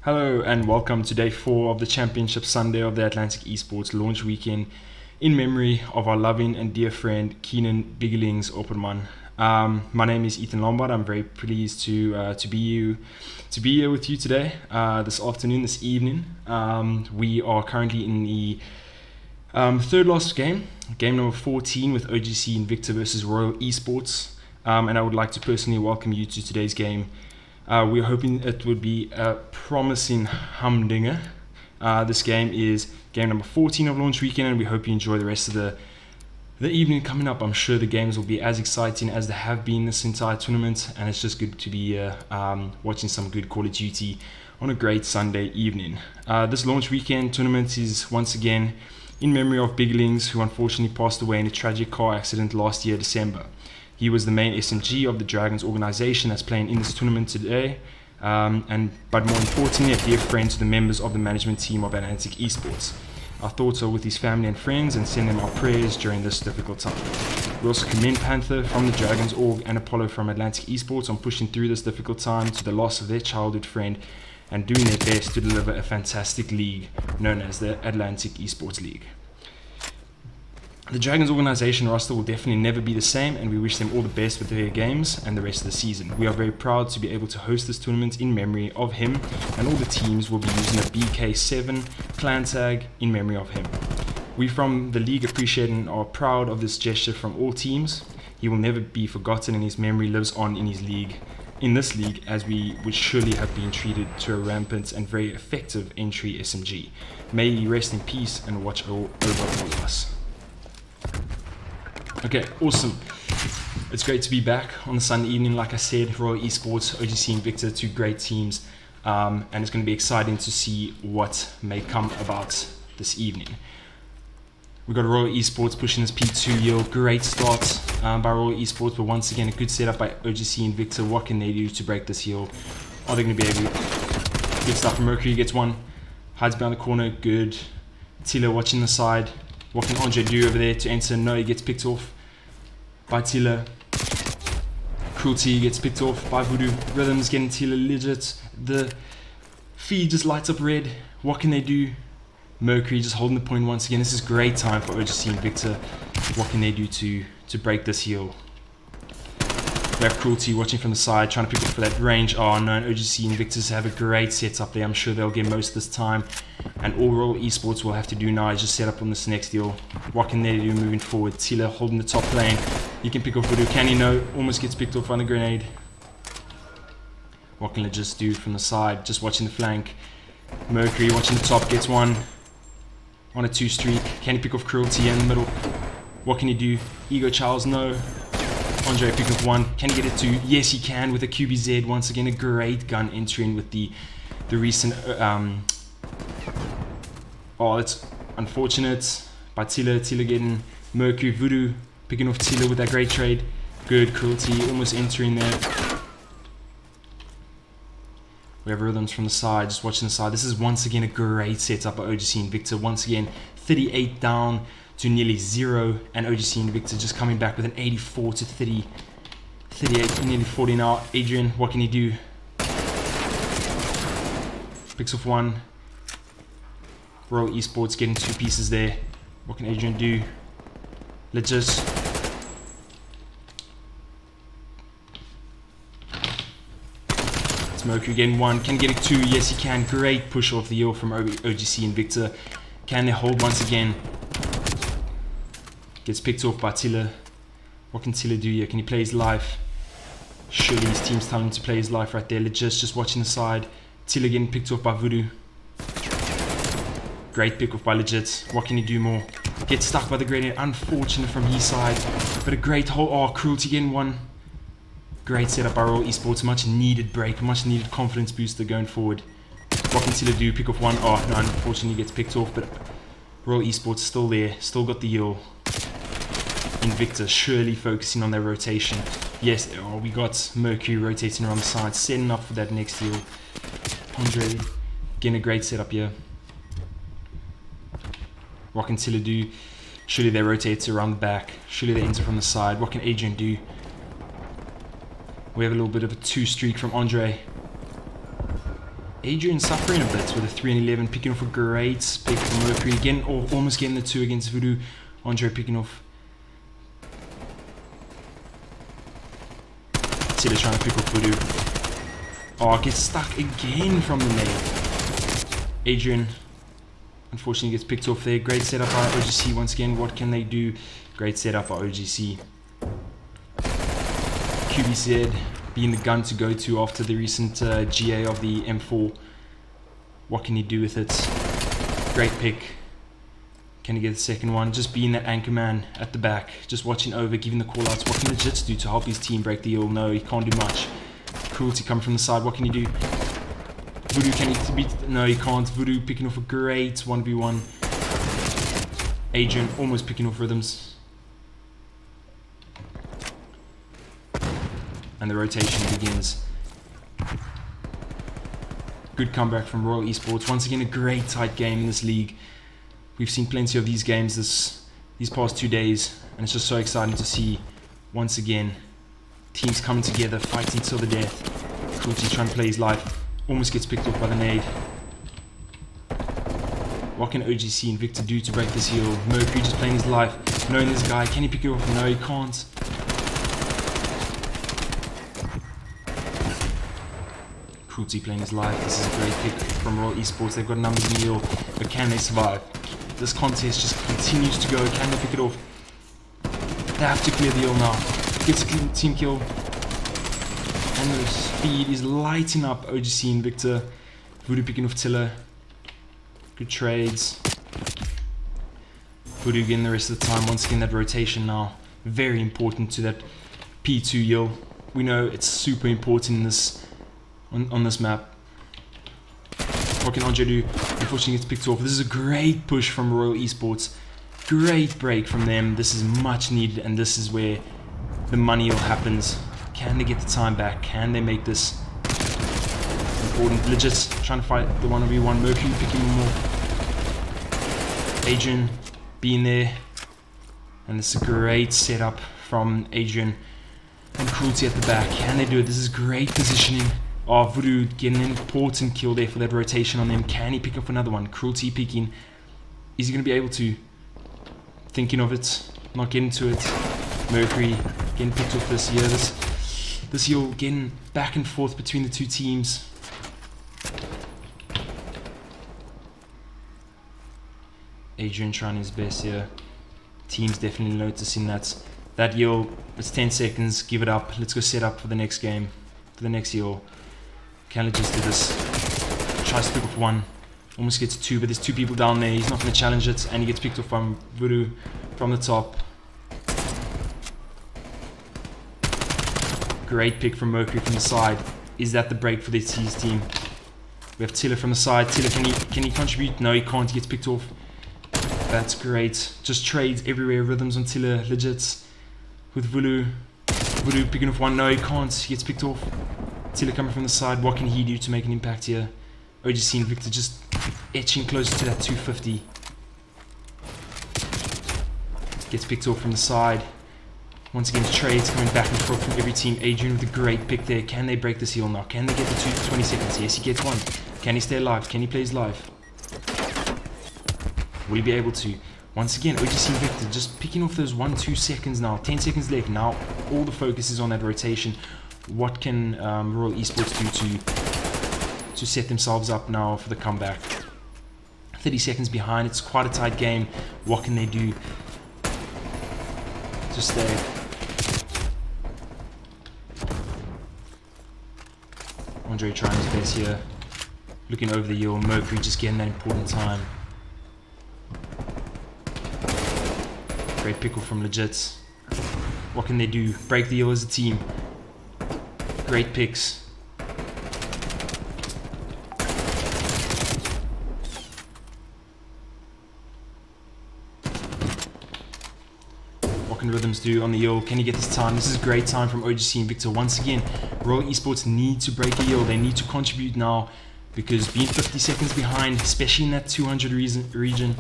Hello and welcome to day 4 of the Championship Sunday of the Atlantic Esports launch weekend in memory of our loving and dear friend Keenan Biggilinz Opperman. My name is Ethan Lombard. I'm very pleased to be here with you today, this afternoon, this evening. We are currently in the third last game number 14 with OGC Invicta versus Royal Esports, and I would like to personally welcome you to today's game. We're hoping it would be a promising humdinger. This game is game number 14 of launch weekend, and we hope you enjoy the rest of the evening coming up. I'm sure the games will be as exciting as they have been this entire tournament, and it's just good to be watching some good Call of Duty on a great Sunday evening. This launch weekend tournament is once again in memory of Biggilinz, who unfortunately passed away in a tragic car accident last year, December. He was the main SMG of the Dragons organization that's playing in this tournament today, but more importantly, a dear friend to the members of the management team of Atlantic Esports. Our thoughts are with his family and friends and send them our prayers during this difficult time. We also commend Panther from the Dragons org and Apollo from Atlantic Esports on pushing through this difficult time to the loss of their childhood friend and doing their best to deliver a fantastic league known as the Atlantic Esports League. The Dragons organization roster will definitely never be the same, and we wish them all the best with their games and the rest of the season. We are very proud to be able to host this tournament in memory of him, and all the teams will be using a BK7 clan tag in memory of him. We from the league appreciate and are proud of this gesture from all teams. He will never be forgotten, and his memory lives on in this league, as we would surely have been treated to a rampant and very effective entry SMG. May he rest in peace and watch over all of us. Okay, awesome. It's great to be back on the Sunday evening. Like I said, Royal Esports, OGC Invicta, two great teams, and it's going to be exciting to see what may come about this evening. We've got Royal Esports pushing this P2 yield. Great start by Royal Esports, but once again a good setup by OGC Invicta. What can they do to break this yield? Are they going to be able to get stuff from Mercury? Gets one, hides behind the corner, good. Tilo watching the side. What can Andre do over there to enter? No, he gets picked off by Tila. Cruelty gets picked off by Voodoo. Rhythm's getting Tila legit. The feed just lights up red. What can they do? Mercury just holding the point once again. This is great time for OGC Invicta. What can they do to break this heel? We have Cruelty watching from the side, trying to pick up for that range. Oh no, and OGC Invictus have a great setup there. I'm sure they'll get most this time. And all Royal Esports will have to do now is just set up on this next deal. What can they do moving forward? Tila holding the top lane. He can pick off Voodoo. Can he? No. Almost gets picked off on the grenade. What can they just do from the side? Just watching the flank. Mercury watching the top. Gets one. On a 2 streak. Can he pick off Cruelty in the middle? What can he do? Ego Charles? No. Andre pick up one. Can he get it 2? Yes, he can with a QBZ. Once again, a great gun entering with the recent... Oh, it's unfortunate by Tila. Tila getting Mercury. Voodoo picking off Tila with that great trade. Good. Cruelty almost entering there. We have Rhythms from the side, just watching the side. This is once again a great setup by OGC Invicta. Once again, 38 down to nearly 0, and OGC Invicta just coming back with an 84 to 30, 38, nearly 40 now. Adrian, what can he do? Picks off one. Royal Esports getting 2 pieces there. What can Adrian do? Let's just... It's Mercury getting 1. Can he get it 2? Yes, he can. Great push off the hill from OGC Invicta. Can they hold once again? Gets picked off by Tila. What can Tila do here? Can he play his life? Surely his team's telling him to play his life right there. Legit, just watching the side. Tila getting picked off by Voodoo. Great pick off by Legit. What can he do more? Gets stuck by the grenade. Unfortunate from his side. But a great hold. Oh, Cruelty getting 1. Great setup by Royal Esports. Much needed break. Much needed confidence booster going forward. What can Tila do? Pick off 1. Oh, no, unfortunately gets picked off. But Royal Esports still there. Still got the yield. Invicta surely focusing on their rotation. Yes, oh, we got Mercury rotating around the side, setting up for that next deal. Andre getting a great setup here. What can Tila do? Surely they rotate around the back. Surely they enter from the side. What can Adrian do? We have a little bit of a 2 streak from Andre. Adrian suffering a bit with a 3 and 11, picking off a great pick from Mercury. Again, almost getting the 2 against Voodoo. Andre picking off. Tiller trying to pick off Voodoo. Oh, gets stuck again from the nade. Adrian, unfortunately, gets picked off there. Great setup by OGC once again. What can they do? Great setup by OGC. QBZ being the gun to go to after the recent GA of the M4. What can he do with it? Great pick. Can he get the second one? Just being that anchor man at the back, just watching over, giving the call outs. What can the Jits do to help his team break the EL? No, he can't do much. Cruelty coming from the side. What can he do? Voodoo, can he beat? No, he can't. Voodoo picking off a great 1v1. Adrian almost picking off rhythms. And the rotation begins. Good comeback from Royal Esports. Once again, a great tight game in this league. We've seen plenty of these games these past 2 days, and it's just so exciting to see, once again, teams coming together, fighting till the death. Cruelty trying to play his life. Almost gets picked off by the nade. What can OGC and Victor do to break this heel? Mercury just playing his life, knowing this guy. Can he pick it off? No, he can't. Cruelty playing his life. This is a great pick from Royal Esports. They've got numbers in the heel, but can they survive? This contest just continues to go. Can they pick it off? They have to clear the heel now. Gets a team kill. And the speed is lighting up OGC and Victor. Voodoo picking off Tiller. Good trades. Voodoo again the rest of the time. Once again, that rotation now. Very important to that P2 heel. We know it's super important in this on this map. What can Andre do? Unfortunately, gets picked off. This is a great push from Royal Esports. Great break from them. This is much needed, and this is where the money all happens. Can they get the time back? Can they make this important? Legit trying to fight the 1v1. Mercury picking him off. Adrian being there. And this is a great setup from Adrian. And Cruelty at the back. Can they do it? This is great positioning. Oh, Voodoo getting an important kill there for that rotation on them. Can he pick up another one? Cruelty picking. Is he going to be able to? Thinking of it. Not getting to it. Mercury getting picked off this year. This year getting back and forth between the two teams. Adrian trying his best here. Team's definitely noticing that yell. It's 10 seconds. Give it up. Let's go set up for the next game. For the next yell. Can I just do this? Tries to pick off one. Almost gets 2, but there's 2 people down there. He's not going to challenge it, and he gets picked off from Voodoo from the top. Great pick from Mercury from the side. Is that the break for this team? We have Tiller from the side. Tiller, can he contribute? No, he can't. He gets picked off. That's great. Just trades everywhere. Rhythms on Tiller. Legits. With Voodoo. Voodoo picking off one. No, he can't. He gets picked off. Tiller coming from the side. What can he do to make an impact here? OGC and Victor just etching closer to that 250. Gets picked off from the side. Once again, trades coming back and forth from every team. Adrian with a great pick there. Can they break this heel now? Can they get the 20 seconds? Yes, he gets one. Can he stay alive? Can he play his life? Will he be able to? Once again, OGC and Victor just picking off those 1-2 seconds now. 10 seconds left. Now all the focus is on that rotation. What can Royal Esports do to set themselves up now for the comeback? 30 seconds behind. It's quite a tight game. What can they do to stay? Andre trying his best here. Looking over the hill. Mercury just getting that important time. Great pickle from Legits. What can they do? Break the hill as a team. Great picks. What can Rhythms do on the hill? Can he get this time? This is a great time from OGC and Victor. Once again, Royal Esports need to break a hill. They need to contribute now, because being 50 seconds behind, especially in that 200 region,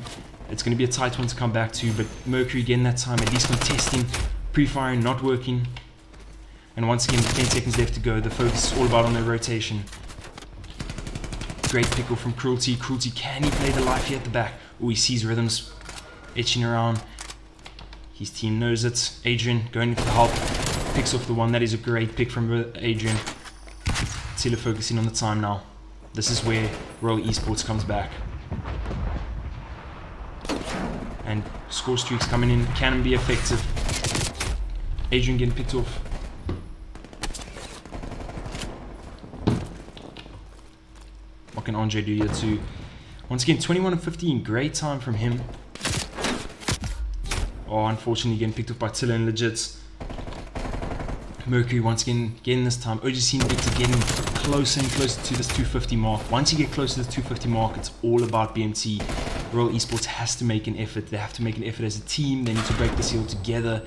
it's going to be a tight one to come back to. But Mercury getting that time, at least contesting, pre-firing, not working. And once again, with 10 seconds left to go, the focus is all about on their rotation. Great pickle from Cruelty. Cruelty, can he play the life here at the back? Oh, he sees Rhythms itching around. His team knows it. Adrian going for the help. Picks off the one. That is a great pick from Adrian. Tiller focusing on the time now. This is where Royal Esports comes back. And score streaks coming in can be effective. Adrian getting picked off. What can Andre do here too? Once again, 21 and 15. Great time from him. Oh, unfortunately getting picked up by Tiller and Legits. Mercury once again getting this time. OGC and Victor getting closer and closer to this 250 mark. Once you get close to this 250 mark, it's all about BMT. Royal Esports has to make an effort. They have to make an effort as a team. They need to break the seal together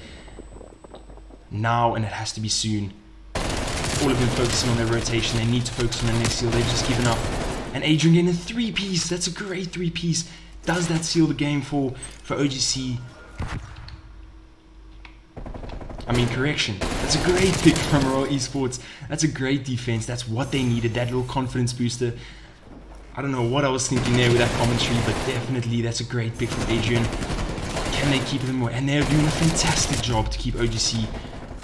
now, and it has to be soon. All of them focusing on their rotation. They need to focus on the next seal. They've just given up. And Adrian getting a 3-piece. That's a great 3-piece. Does that seal the game for OGC? Correction. That's a great pick from Royal Esports. That's a great defense. That's what they needed. That little confidence booster. I don't know what I was thinking there with that commentary, but definitely that's a great pick from Adrian. Can they keep them away? And they're doing a fantastic job to keep OGC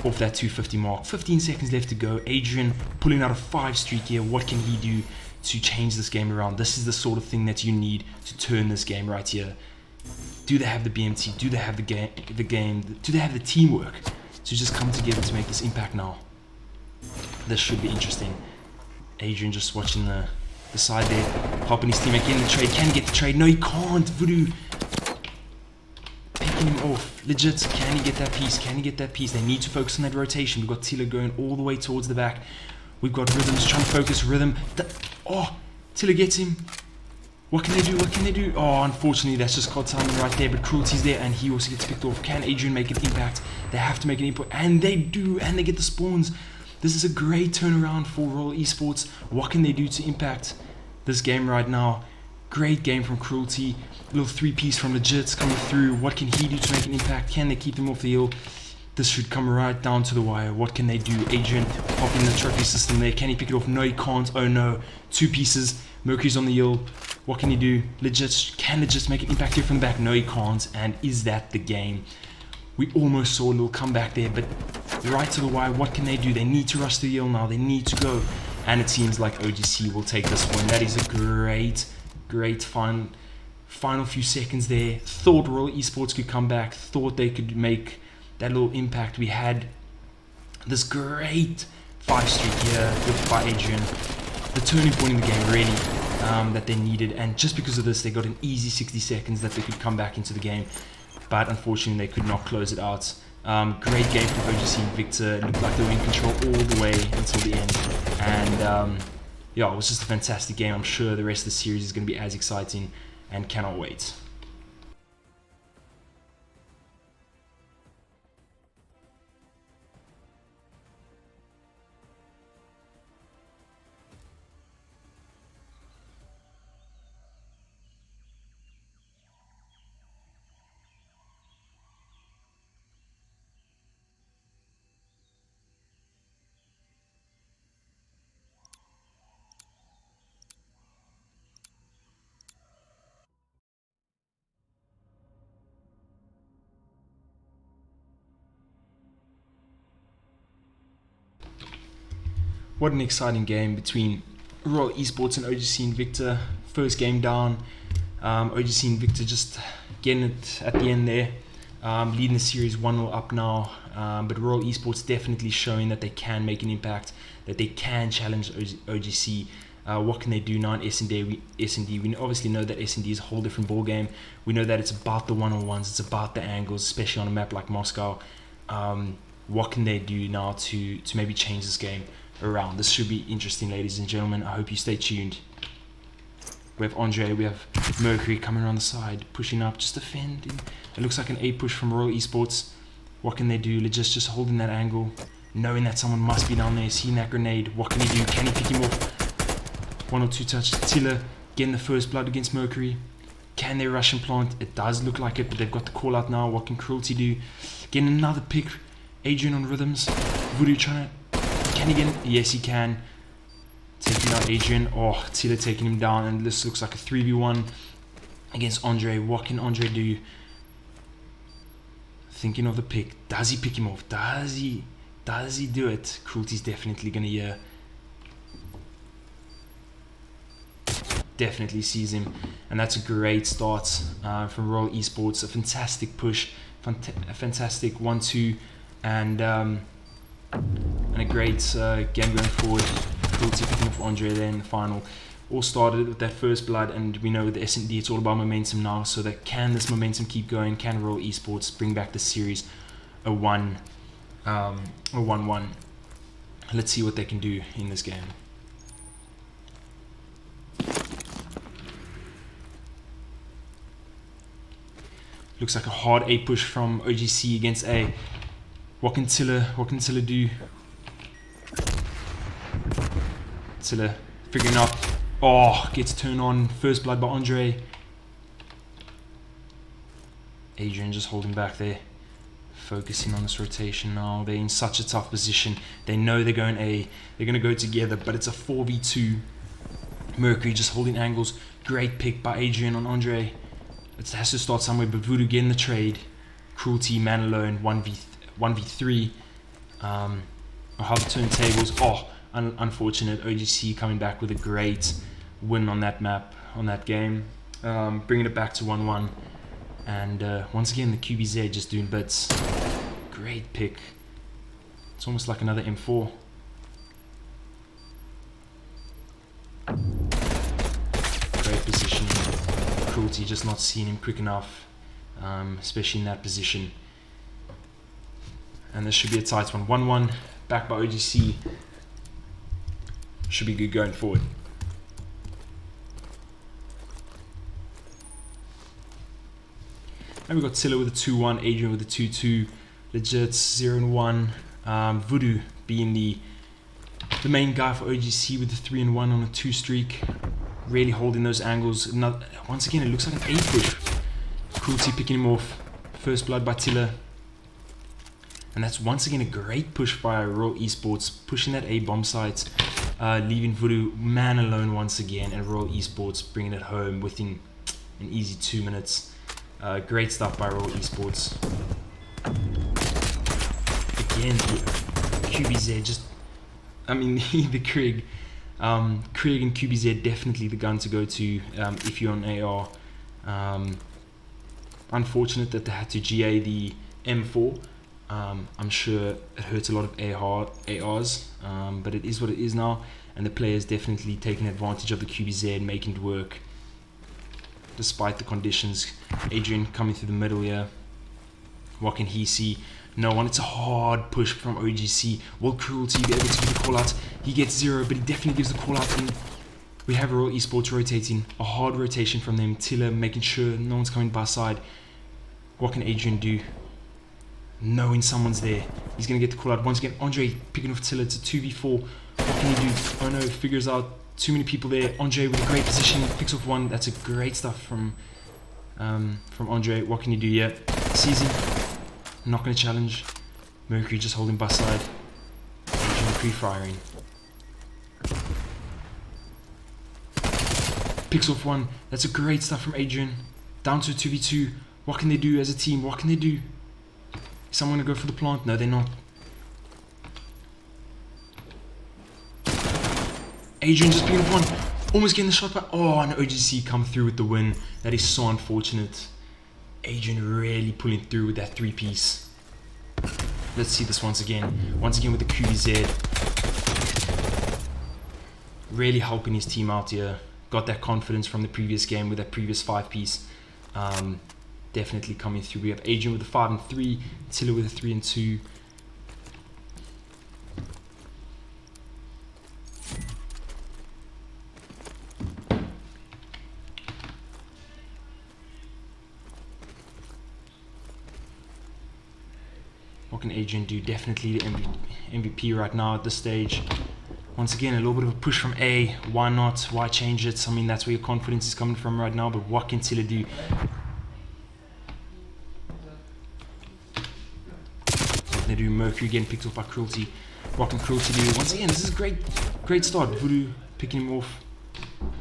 off that 250 mark. 15 seconds left to go. Adrian pulling out a 5 streak here. What can he do to change this game around? This is the sort of thing that you need to turn this game right here. Do they have the BMT? Do they have the game? Do they have the teamwork to just come together to make this impact now? This should be interesting. Adrian just watching the side there, helping his teammate getting the trade. Can he get the trade? No, he can't. Voodoo picking him off. Legit, can he get that piece? Can he get that piece? They need to focus on that rotation. We've got Tiller going all the way towards the back. We've got Rhythms trying to focus. Rhythm. Tiller gets him. What can they do? What can they do? Oh, unfortunately, that's just caught timing right there. But Cruelty's there, and he also gets picked off. Can Adrian make an impact? They have to make an input, and they do, and they get the spawns. This is a great turnaround for Royal Esports. What can they do to impact this game right now? Great game from Cruelty. Little 3-piece from Legits coming through. What can he do to make an impact? Can they keep them off the hill? This should come right down to the wire. What can they do? Adrian popping the trophy system there. Can he pick it off? No, he can't. Oh no. 2 pieces. Mercury's on the hill. What can he do? Can Legits make an impact here from the back? No, he can't. And is that the game? We almost saw a little comeback there, but right to the wire. What can they do? They need to rush the hill now. They need to go. And it seems like OGC will take this one. That is a great final few seconds there. Thought Royal Esports could come back. Thought they could make that little impact. We had this great 5 streak here by Adrian. The turning point in the game, really, that they needed. And just because of this, they got an easy 60 seconds that they could come back into the game. But unfortunately, they could not close it out. Great game from OGC and Victor. It looked like they were in control all the way until the end. And yeah, it was just a fantastic game. I'm sure the rest of the series is going to be as exciting and cannot wait. What an exciting game between Royal Esports and OGC and Victor. First game down. OGC and Victor just getting it at the end there. Leading the series 1-0 up now. But Royal Esports definitely showing that they can make an impact, that they can challenge OGC. What can they do now in S&D? We obviously know that S&D is a whole different ball game. We know that it's about the one-on-ones, it's about the angles, especially on a map like Moscow. What can they do now to maybe change this game around? This should be interesting, ladies and gentlemen. I hope you stay tuned. We have Andre, we have Mercury coming around the side, pushing up, just defending. It looks like an A push from Royal Esports. What can they do? Just holding that angle, knowing that someone must be down there, seeing that grenade. What can he do? Can he pick him off? 1 or 2 touch. Tiller getting the first blood against Mercury. Can they rush and plant? It does look like it, but they've got the call out now. What can Cruelty do? Getting another pick. Adrian on Rhythms. Voodoo trying to... Can he get it? Yes, he can. taking out Adrian. Oh, Tila taking him down, and this looks like a 3v1 against Andre. What can Andre do? Thinking of the pick. Does he pick him off? Does he do it? Cruelty's definitely gonna definitely sees him, and that's a great start from Royal Esports. A fantastic push, a fantastic 1-2, and a great game going forward. Cruelty picking off Andre there in the final. All started with that first blood, and we know with the S&D it's all about momentum now. So that can this momentum keep going? Can Royal Esports bring back the series a 1-1? Let's see what they can do in this game. Looks like a hard A push from OGC against A. What can Tilla do? Tilla figuring out. Oh, gets turned on. First blood by Andre. Adrian just holding back there. Focusing on this rotation now. They're in such a tough position. They know they're going A. They're going to go together, but it's a 4v2. Mercury just holding angles. Great pick by Adrian on Andre. It has to start somewhere, but Voodoo getting the trade. Cruelty, man alone, 1v3. How the turntables. Oh, unfortunate. OGC coming back with a great win on that map, on that game. Bringing it back to 1-1. And once again, the QBZ just doing bits. Great pick. It's almost like another M4. Great positioning. Cruelty just not seeing him quick enough, especially in that position. And this should be a tight one. 1-1, back by OGC. Should be good going forward. And we've got Tilla with a 2-1, Adrian with a 2-2, Legit 0-1. Voodoo being the main guy for OGC with the 3-1 on a 2 streak. Really holding those angles. Once again, it looks like an A push. Cruelty picking him off. First blood by Tilla. And that's once again a great push by Royal Esports, pushing that A bomb site, leaving Voodoo man alone once again, and Royal Esports bringing it home within an easy 2 minutes. Great stuff by Royal Esports. Again, QBZ just, I mean, the Krieg and QBZ definitely the gun to go to if you're on AR. Unfortunate that they had to GA the M4. I'm sure it hurts a lot of ARs, but it is what it is now, and the players definitely taking advantage of the QBZ and making it work despite the conditions. Adrian coming through the middle here. What can he see? No one. It's a hard push from OGC. Will Cruelty be able to give the call out? He gets 0, but he definitely gives the call out, and we have Royal Esports rotating. A hard rotation from them. Tilla making sure no one's coming by side. What can Adrian do? Knowing someone's there, he's going to get the call out. Once again, Andre picking off Tilla. It's a 2v4. What can he do? Oh no, figures out too many people there. Andre with a great position, picks off one. That's a great stuff from Andre. What can he do? Yeah, sees him. Not going to challenge. Mercury just holding by side. Adrian pre-firing. Picks off one. That's a great stuff from Adrian. Down to a 2v2. What can they do as a team? What can they do? Is someone going to go for the plant? No, they're not. Adrian just picking up one. Almost getting the shot back. Oh, and OGC come through with the win. That is so unfortunate. Adrian really pulling through with that 3-piece. Let's see this once again. Once again with the QBZ. Really helping his team out here. Got that confidence from the previous game with that previous 5-piece. Definitely coming through. We have Adrian with a 5 and 3. Tilla with a 3 and 2. What can Adrian do? Definitely the MVP right now at this stage. Once again, a little bit of a push from A. Why not? Why change it? I mean, that's where your confidence is coming from right now. But what can Tilla do? What can they do? Mercury again picked off by Cruelty. What can Cruelty do? Once again, this is a great start. Voodoo picking him off.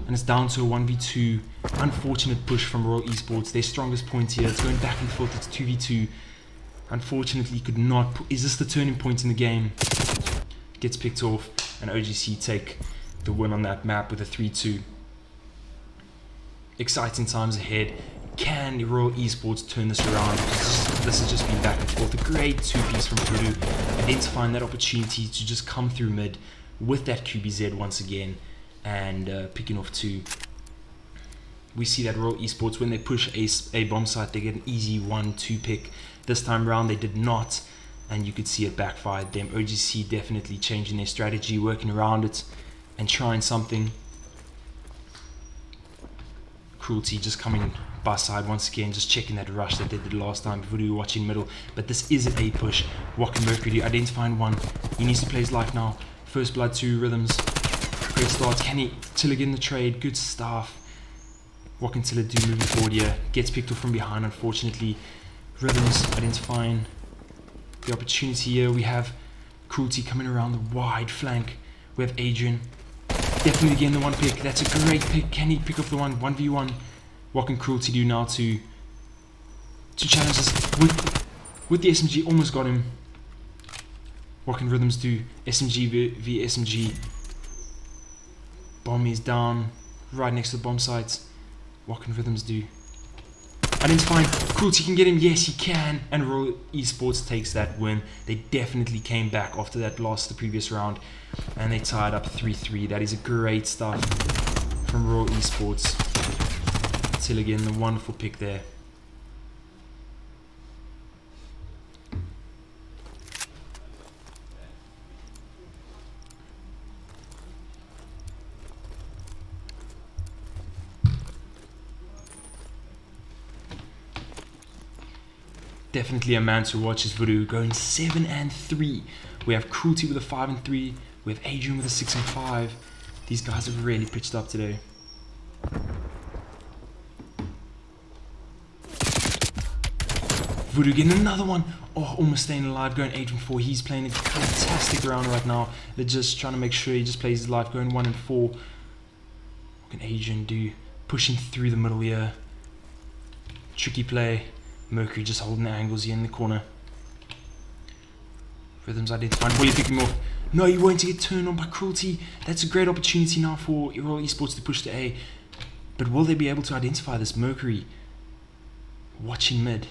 And it's down to a 1v2. Unfortunate push from Royal Esports. Their strongest point here. It's going back and forth. It's 2v2. Unfortunately, could not. Is this the turning point in the game? Gets picked off, and OGC take the win on that map with a 3-2. Exciting times ahead. Can Royal Esports turn this around? This has just been back and forth. A great two-piece from Voodoo, identifying that opportunity to just come through mid with that QBZ once again, and picking off 2. We see that Royal Esports, when they push a bomb site, they get an easy 1-2 pick. This time around they did not, and you could see it backfired them. OGC definitely changing their strategy, working around it and trying something. Cruelty just coming by side once again, just checking that rush that they did last time. Voodoo watching middle, but this is an A push. What can Mercury do? Identifying 1. He needs to play his life now. First blood to Rhythms. Great start. Can he? Tiller get in the trade. Good stuff. What can Tiller do moving forward here? Gets picked off from behind, unfortunately. Rhythms identifying the opportunity here. We have Cruelty coming around the wide flank. We have Adrian. Definitely getting the 1 pick. That's a great pick. Can he pick up the 1v1? What can Cruelty do now to challenge this with the SMG? Almost got him. What can Rhythms do? SMG v SMG. Bomb is down right next to the bomb sites. What can Rhythms do? Identifying. Cruelty can get him. Yes, he can. And Royal Esports takes that win. They definitely came back after that loss the previous round, and they tied up 3-3. That is a great start from Royal Esports. Till again, the wonderful pick there. Definitely a man to watch is Voodoo, going 7-3. We have Cruelty with a 5-3. We have Adrian with a 6-5. These guys have really pitched up today. Voodoo getting another one. Oh, almost staying alive, going 8-4. He's playing a fantastic round right now. They're just trying to make sure he just plays his life, going 1-4. What can Adrian do? Pushing through the middle here. Tricky play. Mercury just holding the angles here in the corner. Rhythms identifying. Will he pick him off? No, he won't get turned on by Cruelty. That's a great opportunity now for Royal Esports to push to A. But will they be able to identify this? Mercury watching mid.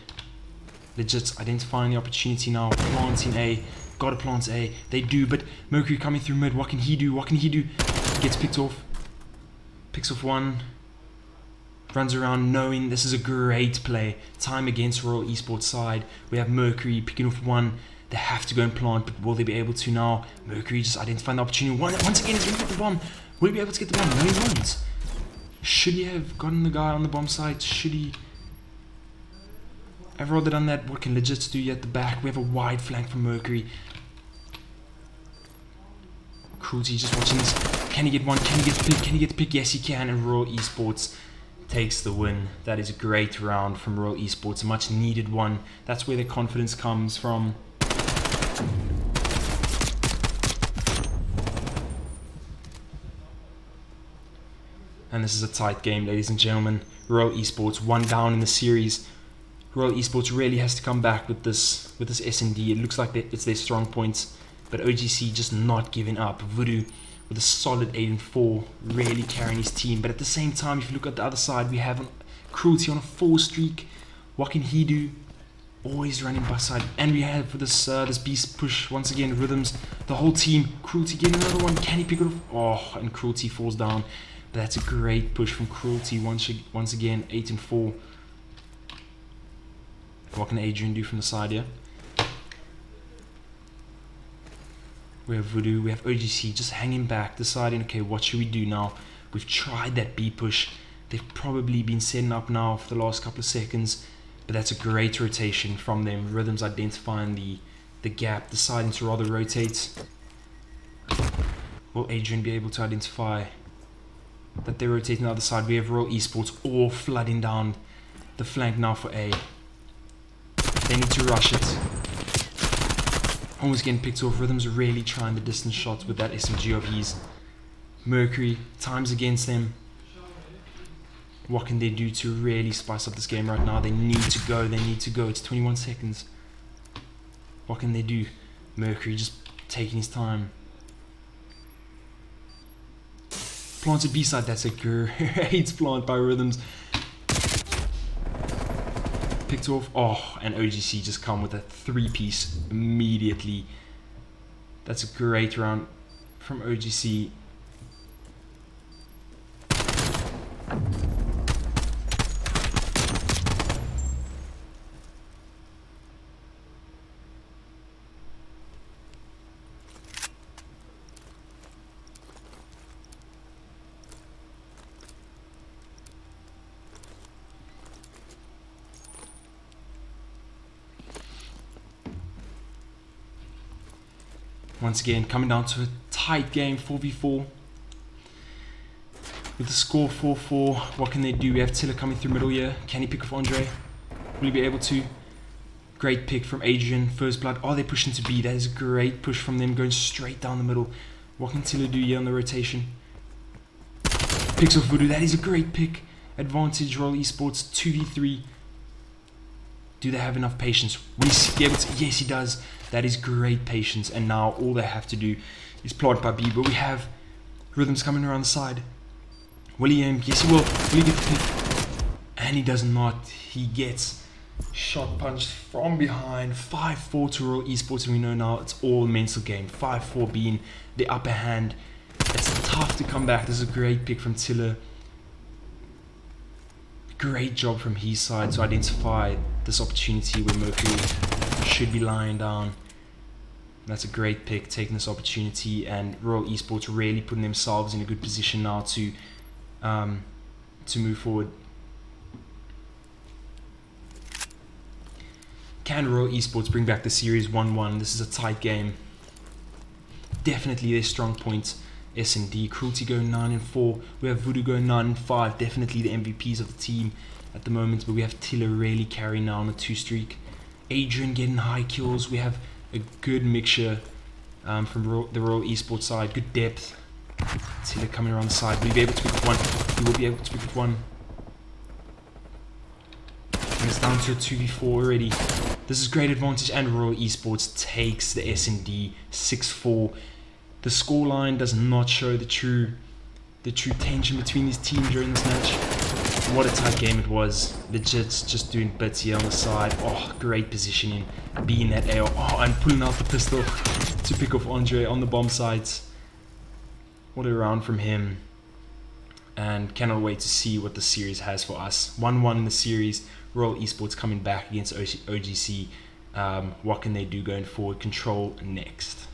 They're just identifying the opportunity now. Planting A. Gotta plant A. They do, but Mercury coming through mid. What can he do? What can he do? Gets picked off. Picks off 1. Runs around knowing this is a great play. Time against Royal Esports side. We have Mercury picking off 1. They have to go and plant, but will they be able to now? Mercury just identifying the opportunity. Once again, he's going to get the bomb. Will he be able to get the bomb? No, he won't. Should he have gotten the guy on the bomb site? Should he have rather done that? What can Legits do at the back? We have a wide flank from Mercury. Cruelty just watching this. Can he get 1? Can he get the pick? Can he get the pick? Yes, he can. And Royal Esports takes the win. That is a great round from Royal Esports, a much needed one. That's where their confidence comes from. And this is a tight game, ladies and gentlemen. Royal Esports 1 down in the series. Royal Esports really has to come back with this S&D. It looks like it's their strong points, but OGC just not giving up. Voodoo with a solid 8-4, really carrying his team. But at the same time, if you look at the other side, we have Cruelty on a 4 streak. What can he do? Always running by side. And we have for this beast push once again. Rhythms, the whole team. Cruelty getting another one. Can he pick it off? Oh, and Cruelty falls down. But that's a great push from Cruelty once again. 8-4. What can Adrian do from the side here? We have Voodoo, we have OGC just hanging back, deciding, okay, what should we do now? We've tried that B push. They've probably been setting up now for the last couple of seconds, but that's a great rotation from them. Rhythms identifying the gap, deciding to rather rotate. Will Adrian be able to identify that they're rotating the other side? We have Royal Esports all flooding down the flank now for A. They need to rush it. Almost getting picked off. Rhythms really trying the distance shots with that SMG of his. Mercury, time's against them. What can they do to really spice up this game right now? They need to go. It's 21 seconds. What can they do? Mercury just taking his time. Planted B-side, that's a great plant by Rhythms. Picked off. Oh, and OGC just come with a 3-piece immediately. That's a great round from OGC. Once again, coming down to a tight game, 4v4. With the score 4-4, what can they do? We have Tiller coming through middle here. Can he pick off Andre? Will he be able to? Great pick from Adrian. First blood. Oh, they're pushing to B. That is a great push from them, going straight down the middle. What can Tiller do here on the rotation? Picks off Voodoo. That is a great pick. Advantage, Roll Esports, 2v3. Do they have enough patience? Will he be able to? Yes, he does. That is great patience. And now all they have to do is plant by B. But we have Rhythms coming around the side. Will he aim? Yes, he will. Will he get the pick? And he does not. He gets shot punched from behind. 5-4 to Royal Esports. And we know now it's all a mental game. 5-4 being the upper hand. It's tough to come back. This is a great pick from Tiller. Great job from his side to identify this opportunity where Mercury should be lying down. That's a great pick, taking this opportunity, and Royal Esports really putting themselves in a good position now to move forward. Can Royal Esports bring back the series 1-1? This is a tight game. Definitely their strong points. S&D, Cruelty going 9-4. We have Voodoo going 9-5. Definitely the MVPs of the team at the moment. But we have Tiller really carrying now on a 2-streak. Adrian getting high kills. We have a good mixture from the Royal Esports side. Good depth. Tiller coming around the side. Will he be able to pick up one? He will be able to pick up one. And it's down to a 2v4 already. This is great advantage, and Royal Esports takes the S&D 6-4. The scoreline does not show the true tension between these teams during this match. What a tight game it was. Legit just doing bits here on the side. Oh, great positioning. Being that AO. Oh, and pulling out the pistol to pick off Andre on the bomb sites. What a round from him. And cannot wait to see what the series has for us. 1-1 in the series. Royal Esports coming back against OGC. What can they do going forward? Control next.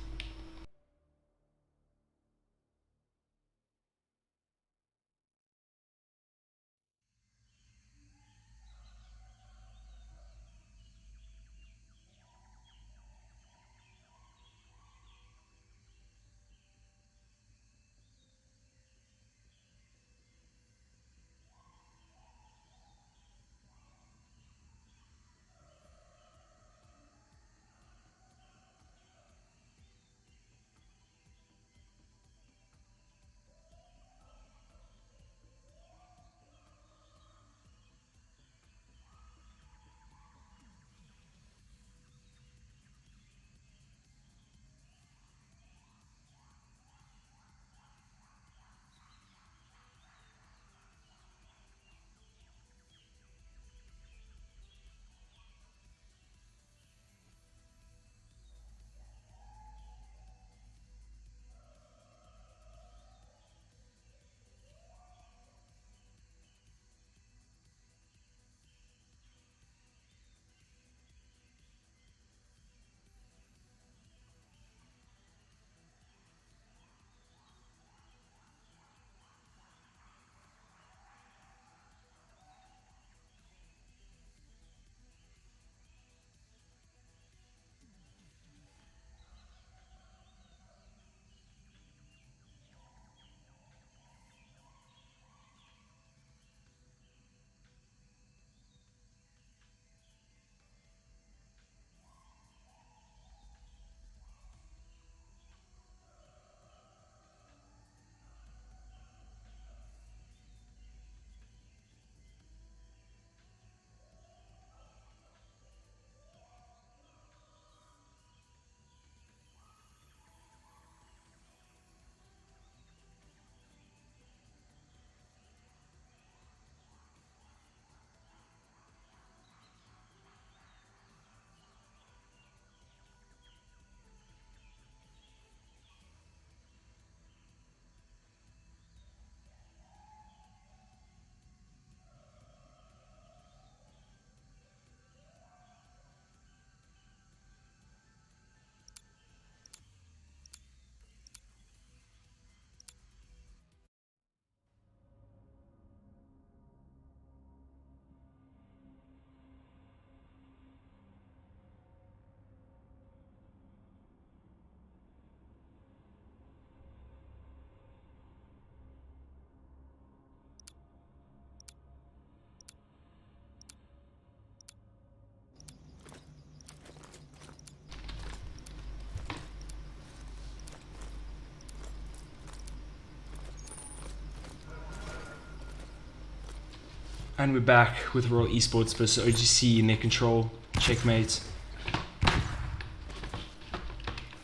And we're back with Royal Esports versus OGC in their control. Checkmate.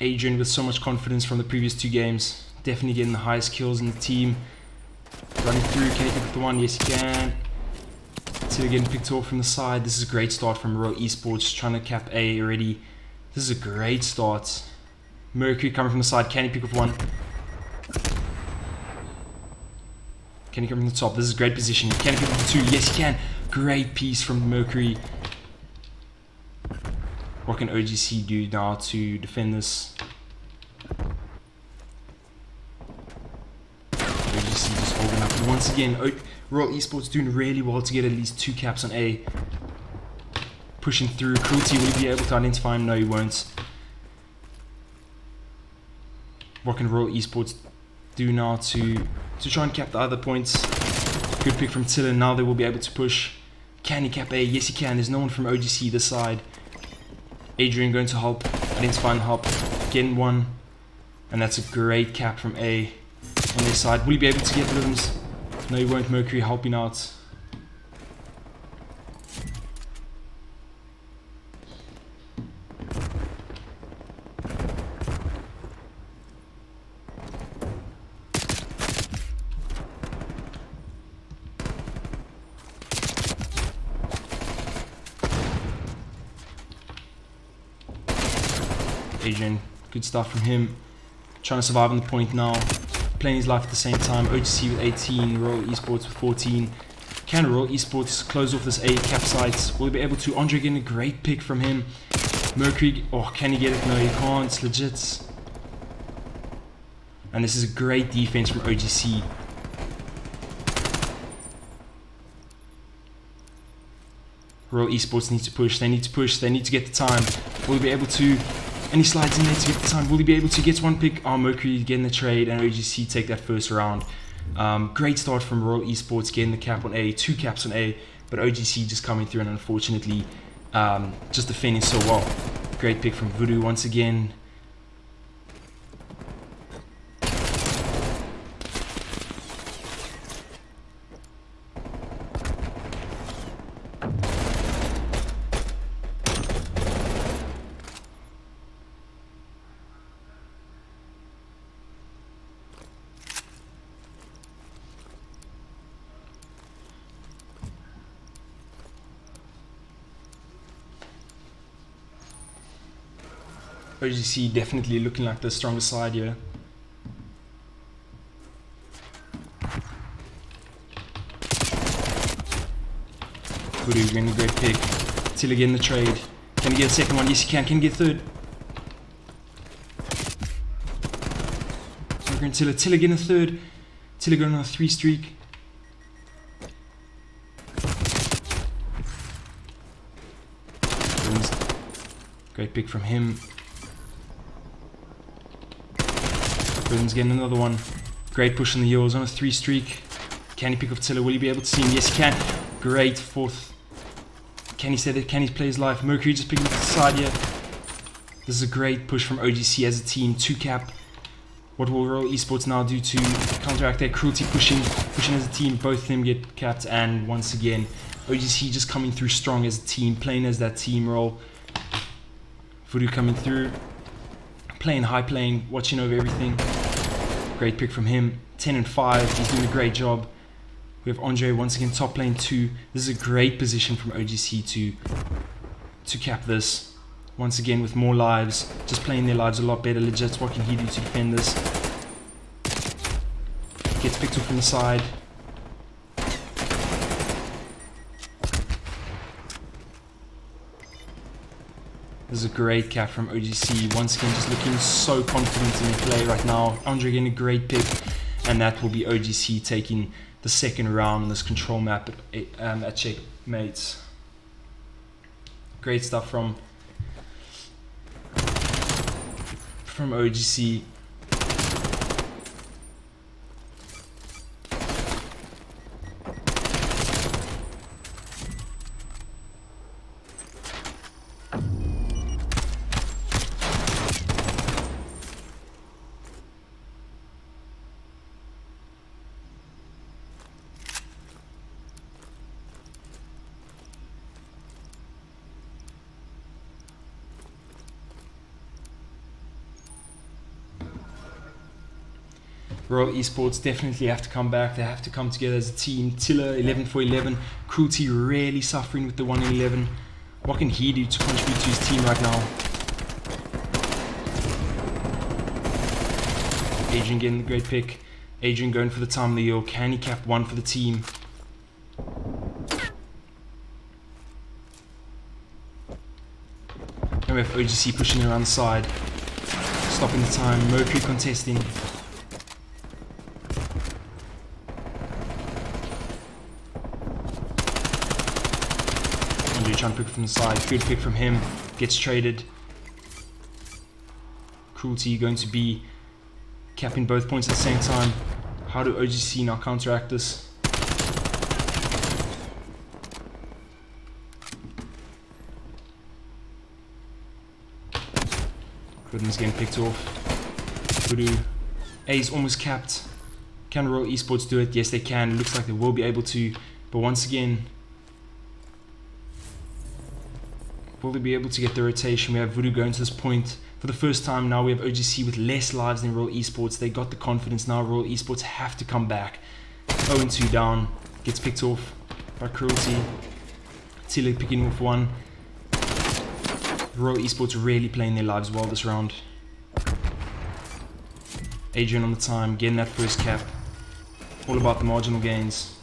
Adrian with so much confidence from the previous 2 games. Definitely getting the highest kills in the team. Running through, can he pick up the one? Yes, he can. Till getting picked off from the side. This is a great start from Royal Esports, trying to cap A already. This is a great start. Mercury coming from the side. Can he pick up one? Can he come from the top? This is a great position. Can he pick up the 2? Yes, he can. Great piece from Mercury. What can OGC do now to defend this? OGC just holding up. Once again, Royal Esports doing really well to get at least 2 caps on A. Pushing through. Cruelty, will he be able to identify him? No, he won't. What can Royal Esports do now to try and cap the other points? Good pick from Tiller. Now they will be able to push. Can he cap A? Yes, he can. There's no one from OGC this side. Adrian going to help. Identify and help. Getting one. And that's a great cap from A on their side. Will he be able to get rhythms? No, he won't. Mercury helping out. Adrian, good stuff from him. Trying to survive on the point now. Playing his life at the same time. OGC with 18, Royal Esports with 14. Can Royal Esports close off this A cap site? Will he be able to? Andre getting a great pick from him. Mercury, oh, can he get it? No, he can't. It's legit. And this is a great defense from OGC. Royal Esports needs to push. They need to push. They need to get the time. Will he be able to? And he slides in there to get the time. Will he be able to get one pick? Oh, Mercury getting the trade and OGC take that first round. Great start from Royal Esports getting the cap on A, 2 caps on A, but OGC just coming through and unfortunately just defending so well. Great pick from Voodoo once again. OGC definitely looking like the stronger side here. Voodoo getting a great pick. Tiller getting the trade. Can he get a second one? Yes, he can. Can he get third? Tiller getting a third. Tiller going on a 3 streak. Great pick from him. Burton's getting another one. Great push on the heels on a 3 streak. Can he pick up Tiller? Will he be able to see him? Yes, he can. Great 4th. Can he say that? Can he play his life? Mercury just picking up the side here. This is a great push from OGC as a team. 2 cap. What will Royal Esports now do to counteract their cruelty pushing as a team? Both of them get capped, and once again, OGC just coming through strong as a team, playing as that team role. Voodoo coming through, playing high, playing, watching over everything. Great pick from him. 10 and 5. He's doing a great job. We have Andre once again top lane 2. This is a great position from OGC to cap this. Once again with more lives, just playing their lives a lot better. Legit, what can he do to defend this? Gets picked up from the side. This is a great cap from OGC. Once again, just looking so confident in the play right now. Andre getting a great pick, and that will be OGC taking the second round on this control map at Checkmate. Great stuff from OGC. Royal Esports definitely have to come back. They have to come together as a team. Tiller 11 for 11. Cruelty really suffering with the 1 in 11. What can he do to contribute to his team right now? Adrian getting the great pick. Adrian going for the time of the year. Can he cap 1 for the team? And we have OGC pushing around the side. Stopping the time. Mercury contesting. Andrew trying to pick from the side. Good pick from him. Gets traded. Cruelty going to be capping both points at the same time. How do OGC now counteract this? Goodness getting picked off. Voodoo. A's almost capped. Can Royal Esports do it? Yes, they can. It looks like they will be able to. But once again, will they be able to get the rotation? We have Voodoo going to this point. For the first time now, we have OGC with less lives than Royal Esports. They got the confidence now. Royal Esports have to come back. 0-2 down. Gets picked off by Cruelty. Tiller picking off 1. Royal Esports really playing their lives well this round. Adrian on the time, getting that first cap. All about the marginal gains.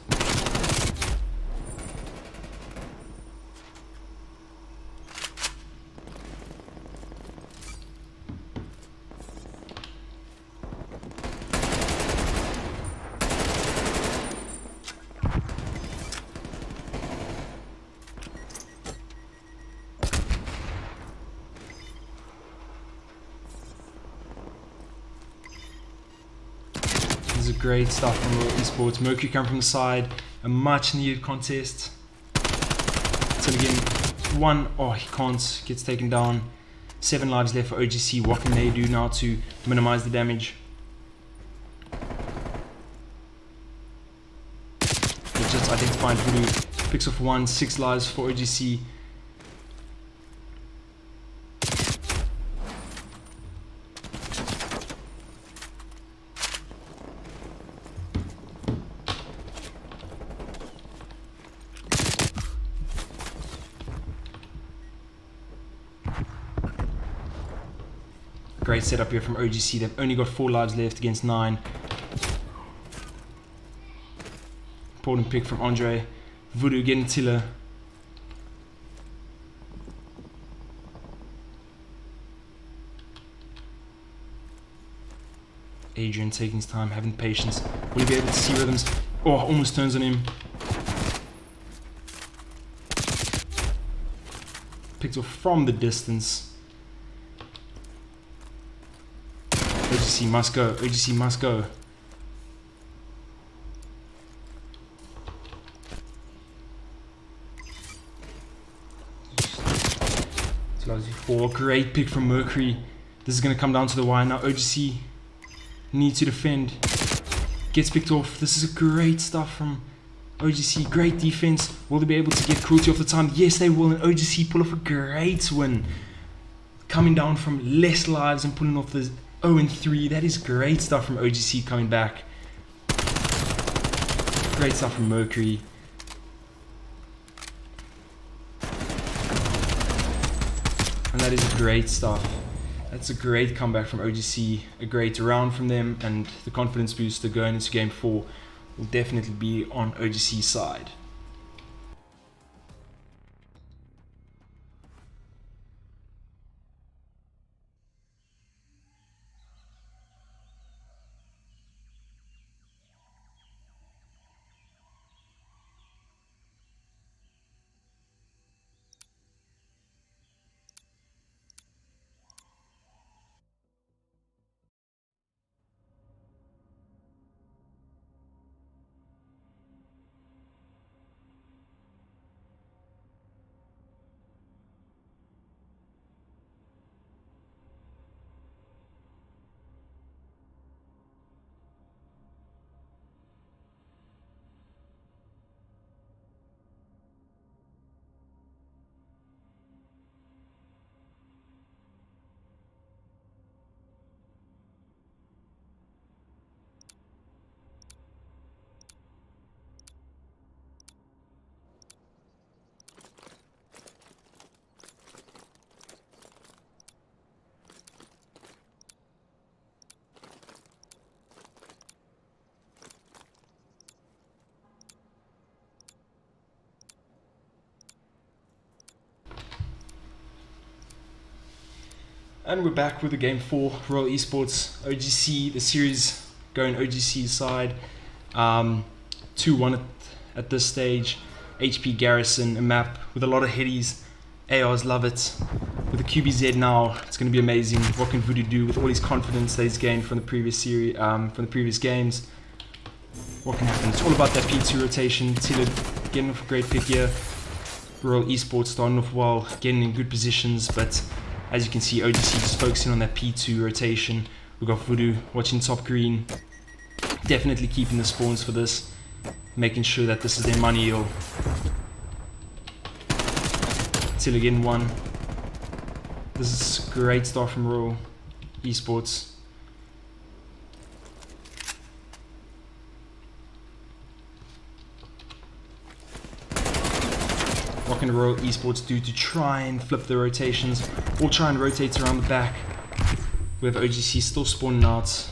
This is great stuff from Royal Esports. Mercury come from the side. A much needed contest. Till again, 1. Oh, he can't. Gets taken down. 7 lives left for OGC. What can they do now to minimize the damage? They've just identified Voodoo. Picks off 1. 6 lives for OGC. Great setup here from OGC. They've only got 4 lives left against 9. Important pick from Andre. Voodoo getting Tiller. Adrian taking his time, having patience. Will he be able to see rhythms? Oh, almost turns on him. Picked off from the distance. OGC must go. OGC must go. Four. Great pick from Mercury. This is going to come down to the wire now. OGC need to defend. Gets picked off. This is a great stuff from OGC. Great defense. Will they be able to get Cruelty off the time? Yes, they will. And OGC pull off a great win. Coming down from less lives and pulling off the 0-3. That is great stuff from OGC coming back. Great stuff from Mercury. And that is great stuff. That's a great comeback from OGC. A great round from them, and the confidence booster going into game 4 will definitely be on OGC's side. And we're back with the game 4, Royal Esports, OGC, the series going OGC side. 2-1 at this stage. HP Garrison, a map with a lot of headies. ARs love it. With the QBZ now, it's going to be amazing. What can Voodoo do with all his confidence that he's gained from the previous series, from the previous games? What can happen? It's all about that P2 rotation. Tila getting off a great pick here. Royal Esports starting off well, getting in good positions, but as you can see, OGC just focusing on that P2 rotation. We've got Voodoo watching top green, definitely keeping the spawns for this, making sure that this is their money hill. Tila getting one. This is a great start from Royal Esports. What can Royal Esports do to try and flip the rotations or try and rotate around the back? We have OGC still spawning out.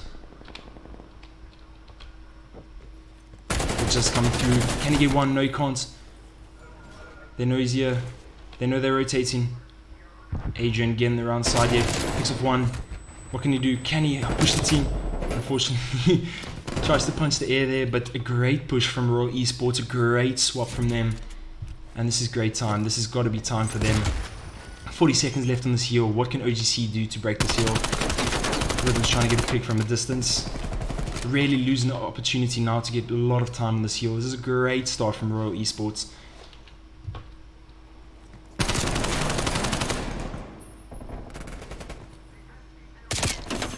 They're just coming through. Can he get one? No, he can't. They know he's here. They know they're rotating. Adrian getting the round side here. Picks up one. What can he do? Can he push the team? Unfortunately, tries to punch the air there, but a great push from Royal Esports. A great swap from them. And this is great time. This has got to be time for them. 40 seconds left on this heal. What can OGC do to break this heal? Rhythm's trying to get a pick from a distance. Really losing the opportunity now to get a lot of time on this heal. This is a great start from Royal Esports.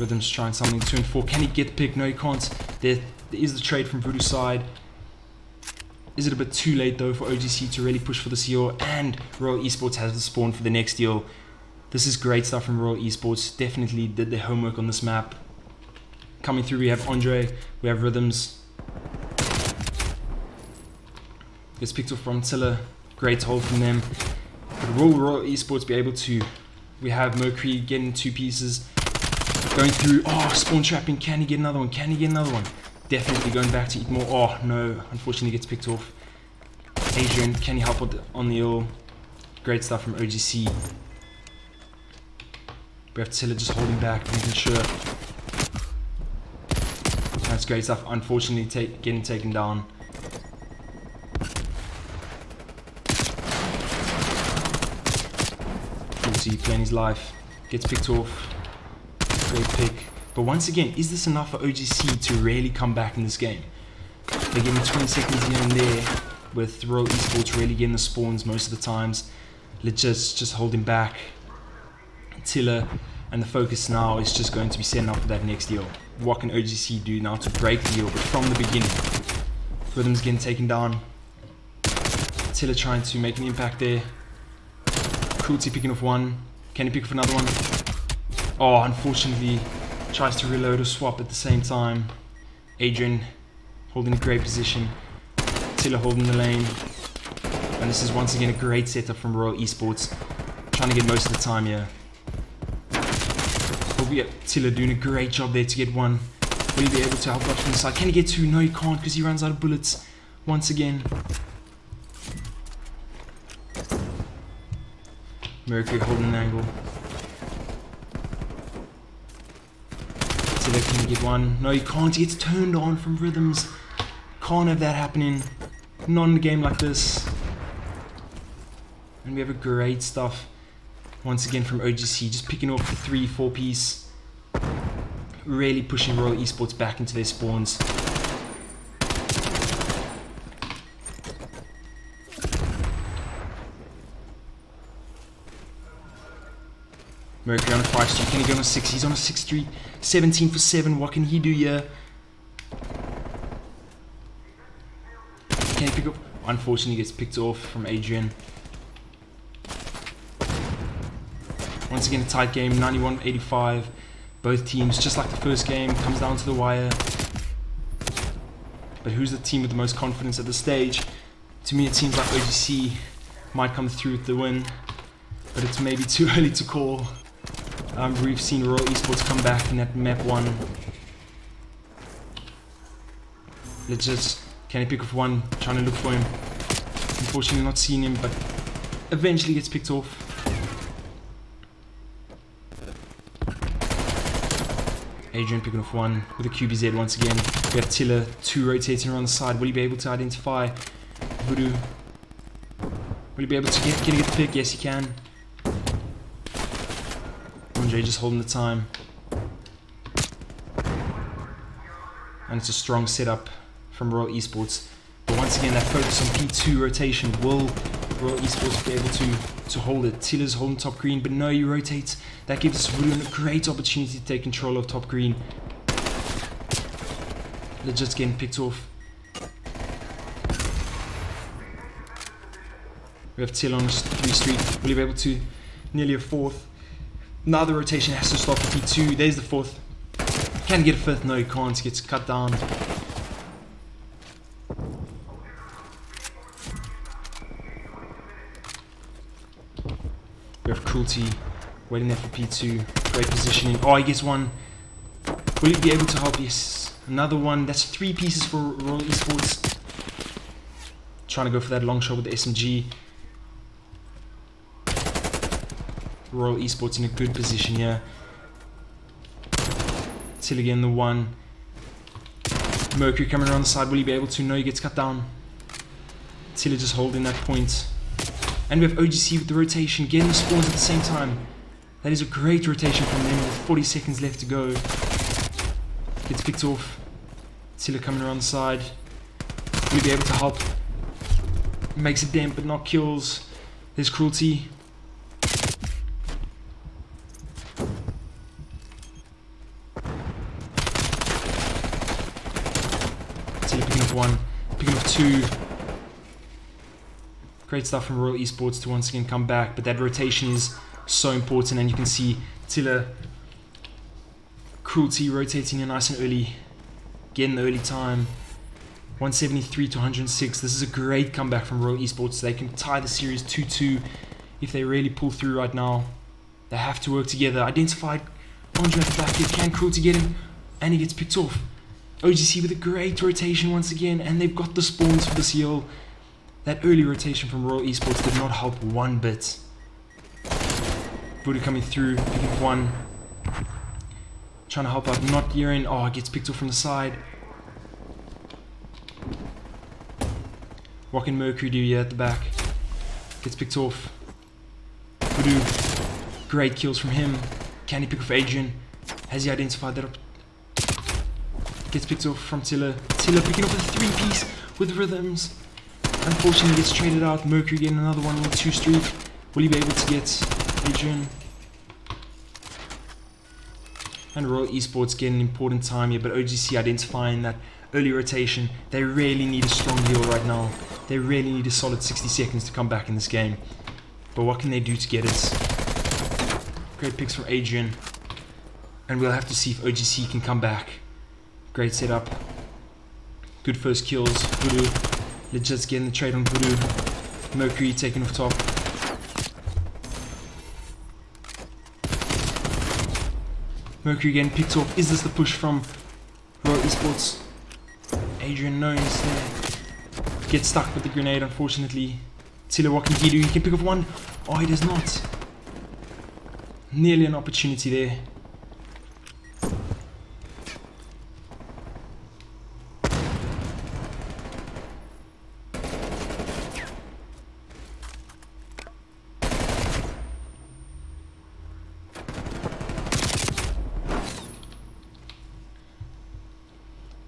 Rhythm's trying something 2 and 4. Can he get the pick? No, he can't. There is the trade from Voodoo's side. Is it a bit too late though for OGC to really push for this heal? And Royal Esports has the spawn for the next deal. This is great stuff from Royal Esports. Definitely did their homework on this map. Coming through, we have Andre, we have Rhythms. Gets picked off from Tilla. Great hold from them. But will Royal Esports be able to? We have Mercury getting 2 pieces. Going through, oh, spawn trapping. Can he get another one? Can he get another one? Definitely going back to eat more. Oh no, unfortunately gets picked off. Adrian, can he help on the hill? Great stuff from OGC. We have Tilla just holding back, making sure. That's great stuff. Unfortunately, getting taken down. OGC playing his life. Gets picked off. Great pick. But once again, is this enough for OGC to really come back in this game? They're getting 20 seconds here and there, with Royal Esports really getting the spawns most of the times. Just holding back. Tilla, and the focus now is just going to be setting up for that next deal. What can OGC do now to break the deal? But from the beginning, Rhythm's getting taken down. Tilla trying to make an impact there. Cruelty picking off one. Can he pick off another one? Oh, unfortunately, tries to reload or swap at the same time. Adrian holding a great position. Tilla holding the lane. And this is once again a great setup from Royal Esports. Trying to get most of the time here. But we have Tilla doing a great job there to get one. Will he be able to help out from the side? Can he get 2? No, he can't because he runs out of bullets. Once again. Mercury holding an angle. Tilla, can he get one? No, he can't. He gets turned on from Rhythms. Can't have that happening. Not in a game like this. And we have a great stuff once again from OGC, just picking off the 3-4 piece, really pushing Royal Esports back into their spawns. Mercury on a 5-3, can he go on a 6? He's on a 6-3, 17 for 7, what can he do here? Can he pick up? Unfortunately gets picked off from Adrian. Once again a tight game, 91-85. Both teams, just like the first game, comes down to the wire. But who's the team with the most confidence at this stage? To me it seems like OGC might come through with the win, but it's maybe too early to call. We've seen Royal Esports come back in that map 1. Let's just, can he pick off one? Trying to look for him. Unfortunately not seeing him, but eventually gets picked off. Adrian picking off one with a QBZ once again. We have Tiller, 2 rotating around the side. Will he be able to identify Voodoo? Will he be able to get a pick? Yes, he can. Andre just holding the time. And it's a strong setup from Royal Esports. But once again, that focus on P2 rotation, will Royal Esports be able to hold it? Tiller's holding top green, but no, he rotates. That gives us Voodoo a great opportunity to take control of top green. Legit's getting picked off. We have Tiller on a 3 streak. Will he be able to? Nearly a 4th. Now the rotation has to stop for P2. There's the 4th. Can he get a 5th? No, he can't. He gets cut down. We have Cruelty waiting there for P2. Great positioning. Oh, he gets 1. Will he be able to help? Yes. Another 1. That's 3 pieces for Royal Esports. Trying to go for that long shot with the SMG. Royal Esports in a good position here. Till again the 1. Mercury coming around the side. Will he be able to? No, he gets cut down. Tiller just holding that point. And we have OGC with the rotation, getting the spawns at the same time. That is a great rotation from them with 40 seconds left to go. Gets picked off. Tiller coming around the side. Will he be able to help? Makes a dent but not kills. There's Cruelty. Tiller picking up 1, picking up 2. Great stuff from Royal Esports to once again come back, but that rotation is so important, and you can see Tiller, Cruelty rotating in nice and early, getting the early time. 173 to 106. This is a great comeback from Royal Esports. They can tie the series 2-2 if they really pull through right now. They have to work together. Identified Andre at the back here. Can Cruelty get him? And he gets picked off. OGC with a great rotation once again, and they've got the spawns for this heal. That early rotation from Royal Esports did not help one bit. Voodoo coming through, picking up 1. Trying to help out, not Yeren. Oh, gets picked off from the side. What can Mercury do here at the back? Gets picked off. Voodoo, great kills from him. Can he pick off Adrian? Has he identified that up? Gets picked off from Tiller. Tiller picking off a 3-piece with rhythms. Unfortunately gets traded out. Mercury getting another 1 with 2 streak. Will he be able to get Adrian? And Royal Esports getting an important time here, but OGC identifying that early rotation. They really need a strong heal right now. They really need a solid 60 seconds to come back in this game. But what can they do to get it? Great picks from Adrian. And we'll have to see if OGC can come back. Great setup. Good first kills. Voodoo. Legit's getting the trade on Voodoo. Mercury taking off top. Mercury getting picked off. Is this the push from Royal Esports? Adrian knows there. Gets stuck with the grenade, unfortunately. Tiller, what can he do? He can pick off 1. Oh, he does not. Nearly an opportunity there.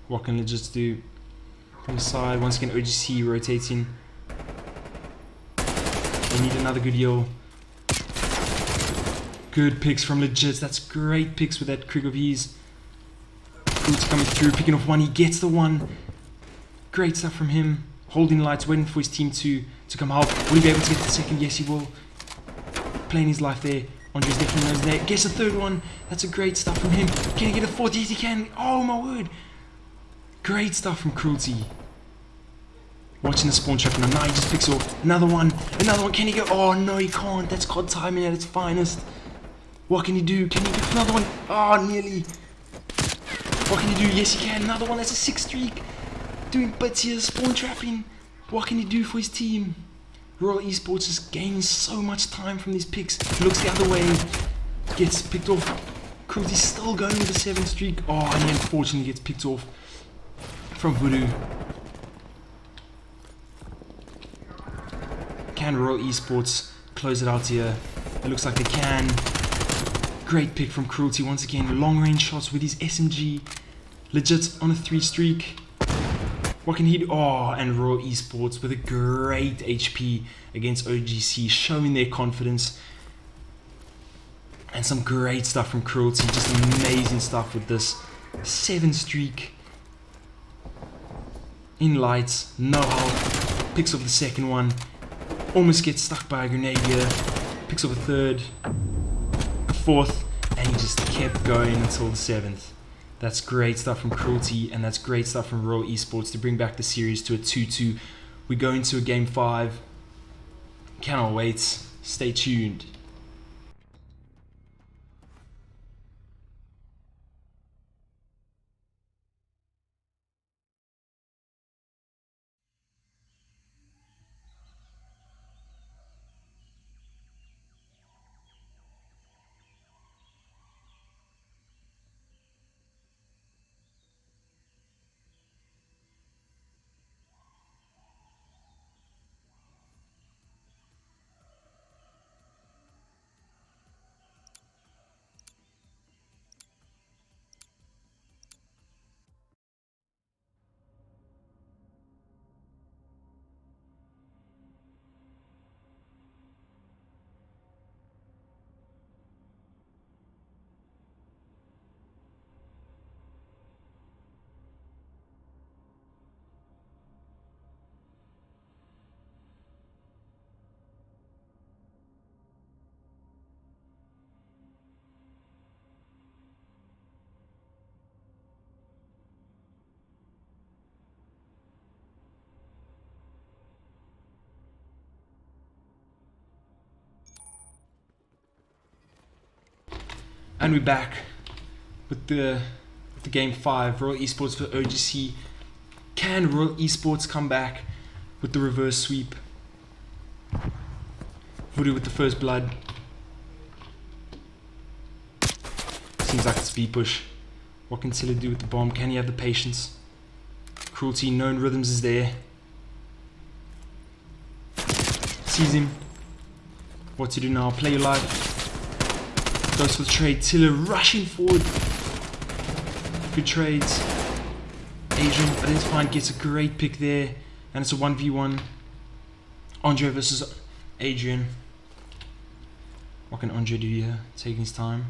What can Legits do from the side? Once again, OGC rotating. They need another good heal. Good picks from Legits. That's great picks with that Krieg of ease. Fruits coming through, picking off 1. He gets the 1. Great stuff from him. Holding lights, waiting for his team to come help. Will he be able to get the 2nd? Yes, he will. Playing his life there. Andre's definitely knows there. Gets the 3rd one. That's a great stuff from him. Can he get a 4th? Yes, he can. Oh, my word. Great stuff from Cruelty. Watching the spawn trap now. Now he just picks off another 1. Another 1. Can he go? Oh no, he can't. That's COD timing at its finest. What can he do? Can he pick another 1? Oh, nearly. What can he do? Yes, he can. Another 1. That's a 6th streak. Doing bits here. Spawn trapping. What can he do for his team? Royal Esports is gaining so much time from these picks. He looks the other way. Gets picked off. Cruelty's still going with a 7 streak. Oh, and he unfortunately gets picked off from Voodoo. Can Royal Esports close it out here? It looks like they can. Great pick from Cruelty once again. Long range shots with his SMG. Legit on a 3 streak. What can he do? Oh, and Royal Esports with a great HP against OGC, showing their confidence. And some great stuff from Cruelty. Just amazing stuff with this 7 streak. In lights, no health. Picks up the second one. Almost gets stuck by a grenade here. Picks up a third. A fourth. And he just kept going until the 7th. That's great stuff from Cruelty, and that's great stuff from Royal Esports to bring back the series to a 2-2. We go into a game 5. Cannot wait. Stay tuned. And we're back with the game 5. Royal Esports for OGC. Can Royal Esports come back with the reverse sweep? Voodoo with the first blood. Seems like it's B push. What can Silla do with the bomb? Can he have the patience? Cruelty, known rhythms is there. Sees him. What to do now? Play your life. Goes for the trade. Tiller rushing forward. Good trades. Adrian identifying, gets a great pick there. And it's a 1v1. Andre versus Adrian. What can Andre do here? Taking his time.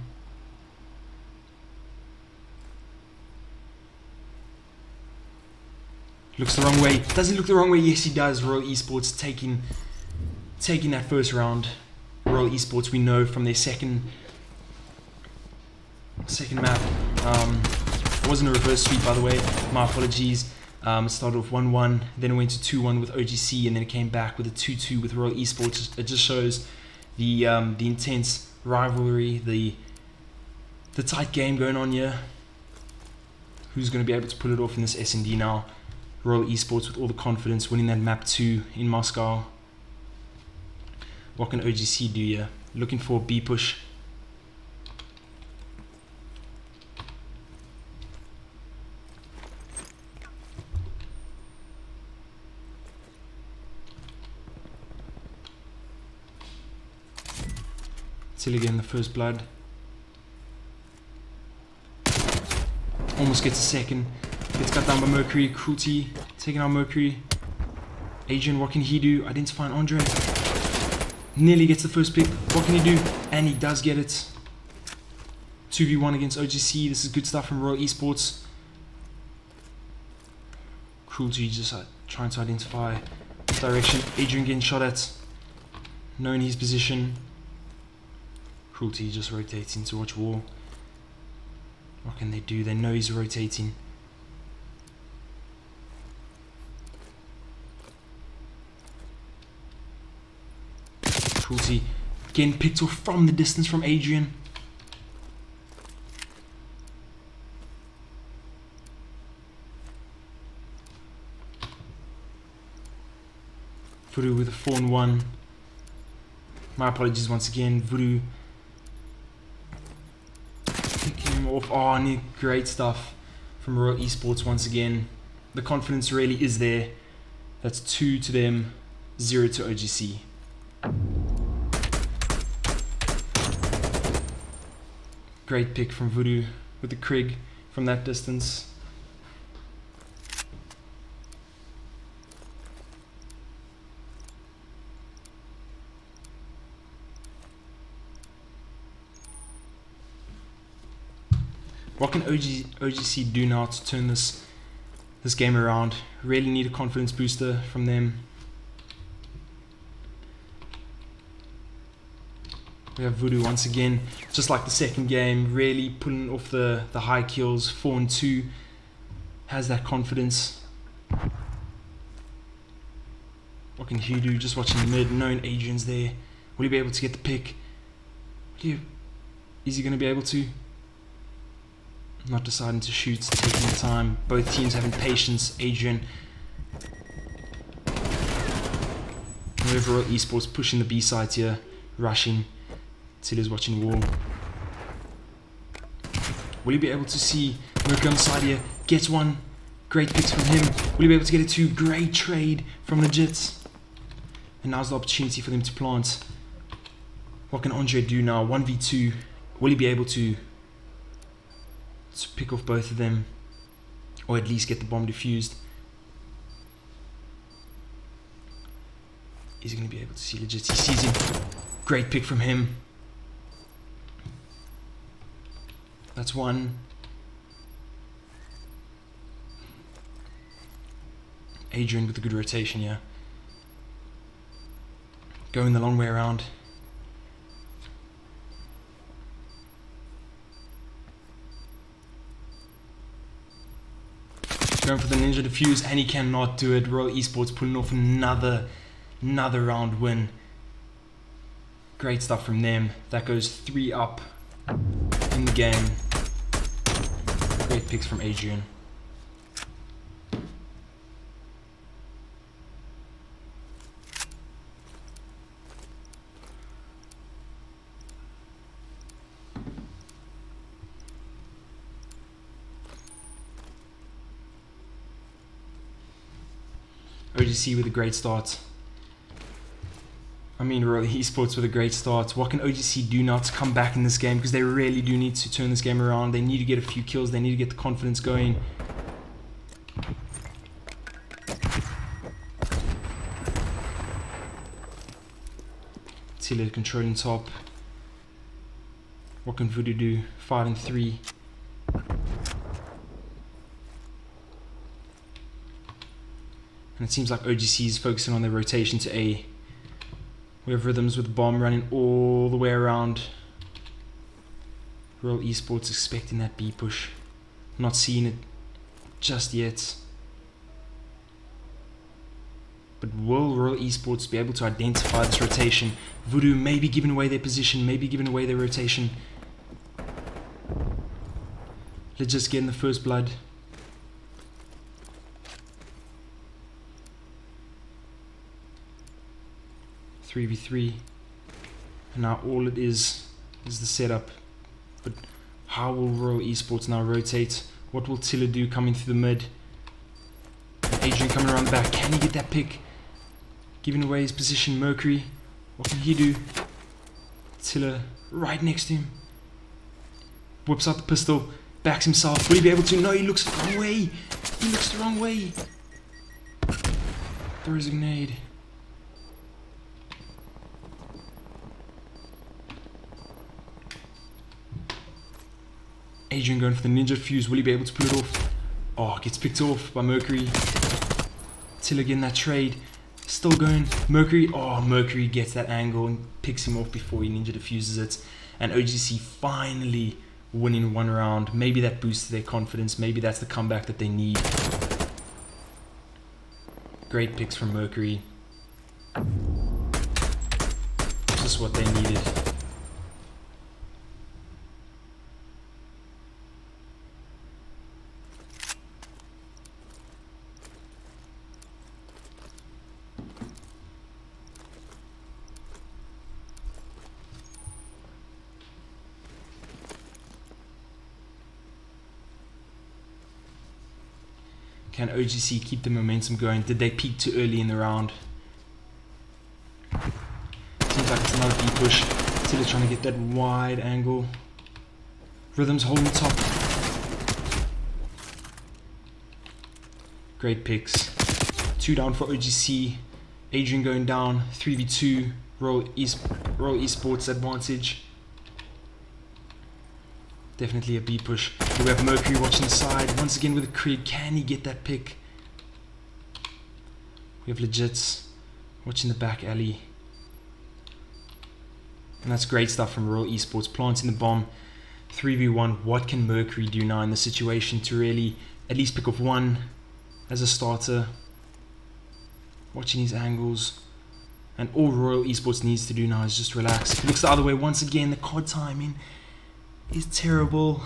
Looks the wrong way. Does he look the wrong way? Yes, he does. Royal Esports taking that first round. Royal Esports, we know from their second map. It wasn't a reverse sweep, by the way. My apologies. It started off 1-1, then it went to 2-1 with OGC, and then it came back with a 2-2 with Royal Esports. It just shows the intense rivalry, the tight game going on here. Who's going to be able to pull it off in this S&D now? Royal Esports with all the confidence, winning that map 2 in Moscow. What can OGC do here? Looking for a B push. Till again the first blood. Almost gets a second. Gets cut down by Mercury. Cruelty taking out Mercury. Adrian, what can he do? Identifying Andre. Nearly gets the first pick. What can he do? And he does get it. 2v1 against OGC. This is good stuff from Royal Esports. Cruelty just trying to identify direction. Adrian getting shot at. Knowing his position. Cruelty just rotating to watch wall. What can they do? They know he's rotating. Cruelty getting picked off from the distance from Adrian. Voodoo with a 4-1. My apologies once again. Voodoo off. Oh, great stuff from Royal Esports once again. The confidence really is there. That's 2 to them, 0 to OGC. Great pick from Voodoo with the Krig from that distance. What can OGC do now to turn this game around? Really need a confidence booster from them. We have Voodoo once again, just like the second game, really pulling off the high kills, 4 and 2. Has that confidence. What can he do? Just watching the mid, knowing Adrian's there. Will he be able to get the pick? Is he going to be able to? Not deciding to shoot, taking the time. Both teams having patience. Adrian. Overall Esports pushing the B sides here, rushing. Tilla's watching wall. Will he be able to see Mercury on the side here? Gets one. Great picks from him. Will he be able to get it to? Great trade from Legit. And now's the opportunity for them to plant. What can Andre do now? 1v2. Will he be able to pick off both of them, or at least get the bomb defused? Is he going to be able to see Legit? He sees him. Great pick from him. That's one. Adrian with a good rotation here. Going the long way around. Going for the ninja defuse, and he cannot do it. Royal Esports pulling off another round win. Great stuff from them. That goes 3 up in the game. Great picks from Adrian. OGC with a great start. I mean, Royal Esports with a great start. What can OGC do now to come back in this game? Because they really do need to turn this game around. They need to get a few kills. They need to get the confidence going. Tilla controlling top. What can Voodoo do? 5 and 3. And it seems like OGC is focusing on their rotation to A. We have Rhythms with the bomb running all the way around. Royal Esports expecting that B push. Not seeing it just yet. But will Royal Esports be able to identify this rotation? Voodoo maybe giving away their position, maybe giving away their rotation. Let's just get in the first blood. Three v 3, and now all it is the setup. But how will Royal Esports now rotate? What will Tilla do coming through the mid? And Adrian coming around the back. Can he get that pick? Giving away his position. Mercury, what can he do? Tilla right next to him. Whips out the pistol, backs himself. Will he be able to? No, he looks the wrong way. He looks the wrong way. Throws a grenade. Adrian going for the ninja fuse. Will he be able to pull it off? Oh, gets picked off by Mercury. Tilla getting that trade. Still going. Mercury. Oh, Mercury gets that angle and picks him off before he ninja diffuses it. And OGC finally winning one round. Maybe that boosts their confidence. Maybe that's the comeback that they need. Great picks from Mercury. Just what they needed. Can OGC keep the momentum going? Did they peak too early in the round? Seems like it's another B push. Still trying to get that wide angle. Rhythm's holding top. Great picks. 2 down for OGC. Adrian going down. 3v2. Royal Esports advantage. Definitely a B push. Here we have Mercury watching the side. Once again with a Krieg. Can he get that pick? We have Legits watching the back alley. And that's great stuff from Royal Esports. Planting the bomb. 3v1. What can Mercury do now in the situation to really at least pick off one as a starter? Watching his angles. And all Royal Esports needs to do now is just relax. He looks the other way once again. The card timing is terrible.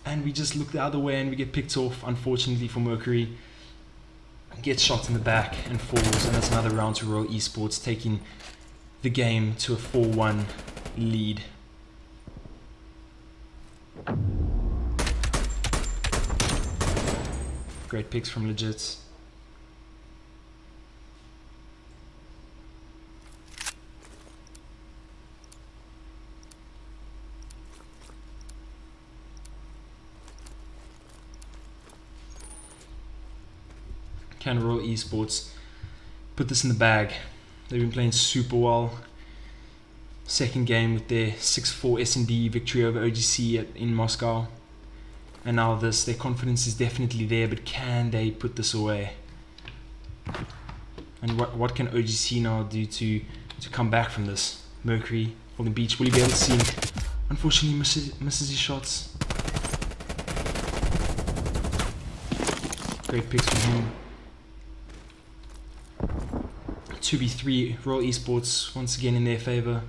And we just look the other way and we get picked off, unfortunately for Mercury. Gets shot in the back and falls. And that's another round to Royal Esports, taking the game to a 4-1 lead. Great picks from Legits. Can Royal Esports put this in the bag? They've been playing super well. Second game with their 6-4 S&D victory over OGC in Moscow. And now this, their confidence is definitely there, but can they put this away? And what can OGC now do to come back from this? Mercury holding beach. Will he be able to see him? Unfortunately misses his shots. Great picks from him. 2v3, Royal Esports once again in their favor.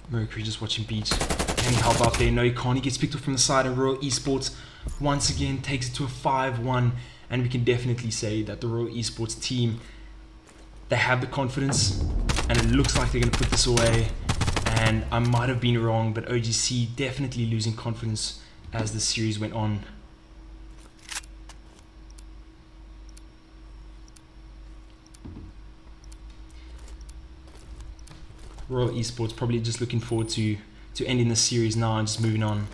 Mercury just watching beach. Can he help out there? No, he can't. He gets picked up from the side, and Royal Esports once again takes it to a 5-1. And we can definitely say that the Royal Esports team, they have the confidence, and it looks like they're going to put this away. And I might have been wrong, but OGC definitely losing confidence as the series went on. Royal Esports probably just looking forward to ending the series now and just moving on.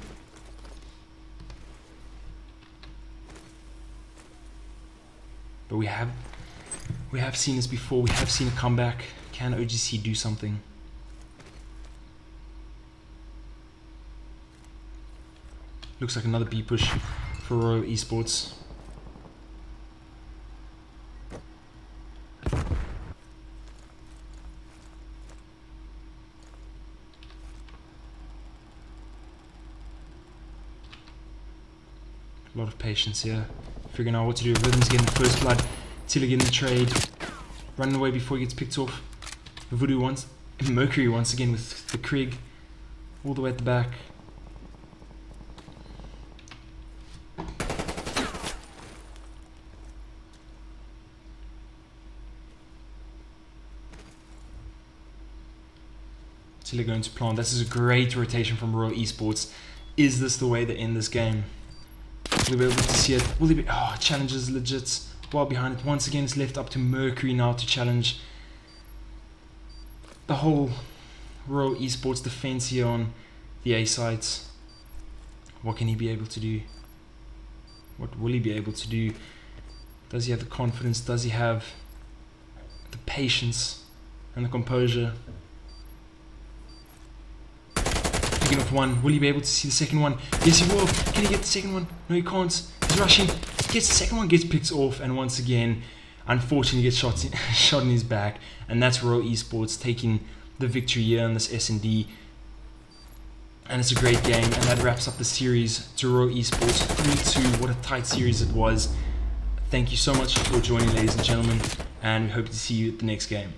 But we have seen this before. We have seen a comeback. Can OGC do something? Looks like another B push for Royal Esports. A lot of patience here, figuring out what to do. Rhythm's getting the first blood, Tiller getting the trade, running away before he gets picked off. Mercury once again with the Krieg, all the way at the back. Tiller going to plant. This is a great rotation from Royal Esports. Is this the way they end this game? Will they be able to see it? Will they be... Oh, challenges legit. Well behind it. Once again, it's left up to Mercury now to challenge the whole Royal Esports defense here on the A sides. What can he be able to do? What will he be able to do? Does he have the confidence? Does he have the patience and the composure? Off one. Will he be able to see the second one? Yes, he will. Can he get the second one? No, he can't. He's rushing. Gets the second one, gets picked off, and once again, unfortunately, gets shot in his back. And that's Royal Esports taking the victory here on this S&D. And it's a great game, and that wraps up the series to Royal Esports 3-2. What a tight series it was. Thank you so much for joining, ladies and gentlemen, and we hope to see you at the next game.